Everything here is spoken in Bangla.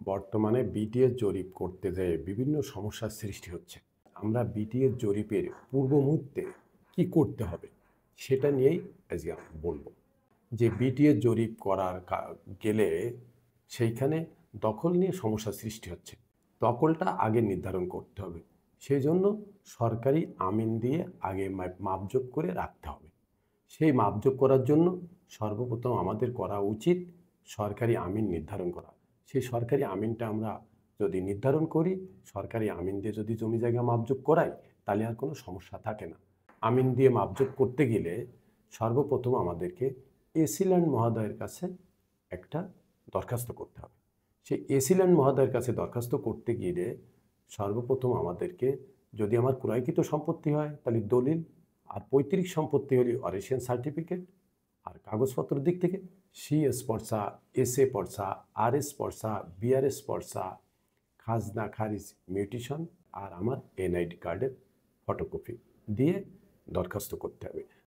বর্তমানে বিটিএস জরিপ করতে যেয়ে বিভিন্ন সমস্যার সৃষ্টি হচ্ছে। আমরা বিটিএস জরিপের পূর্ব মুহূর্তে কি করতে হবে সেটা নিয়েই আজকে আমরা বলব। যে বিটিএস জরিপ করার গেলে সেইখানে দখল নিয়ে সমস্যার সৃষ্টি হচ্ছে। দখলটা আগে নির্ধারণ করতে হবে। সেই জন্য সরকারি আমিন দিয়ে আগে মাপজোক করে রাখতে হবে। সেই মাপজোক করার জন্য সর্বপ্রথম আমাদের করা উচিত সরকারি আমিন নির্ধারণ করা। সেই সরকারি আমিনটা আমরা যদি নির্ধারণ করি, সরকারি আমিন দিয়ে যদি জমি জায়গা মাপজোক করাই, তাহলে আর কোনো সমস্যা থাকে না। আমিন দিয়ে মাপজোক করতে গেলে সর্বপ্রথম আমাদেরকে এসিল্যান্ড মহোদয়ের কাছে একটা দরখাস্ত করতে হবে। সেই এসিল্যান্ড মহোদয়ের কাছে দরখাস্ত করতে গিয়ে সর্বপ্রথম আমাদেরকে, যদি আমার ক্রয়কৃত সম্পত্তি হয় তাহলে দলিল, আর পৈতৃক সম্পত্তি হলে অরেশিয়ান সার্টিফিকেট, আর কাগজপত্রের দিক থেকে সিএস পর্চা, এসএ পর্চা, আরএস পর্চা, বিআরএস পর্চা, খাজনা খারিজ মিউটেশন, আর আমার এনআইডি কার্ডের ফটোকপি দিয়ে দরখাস্ত করতে হবে।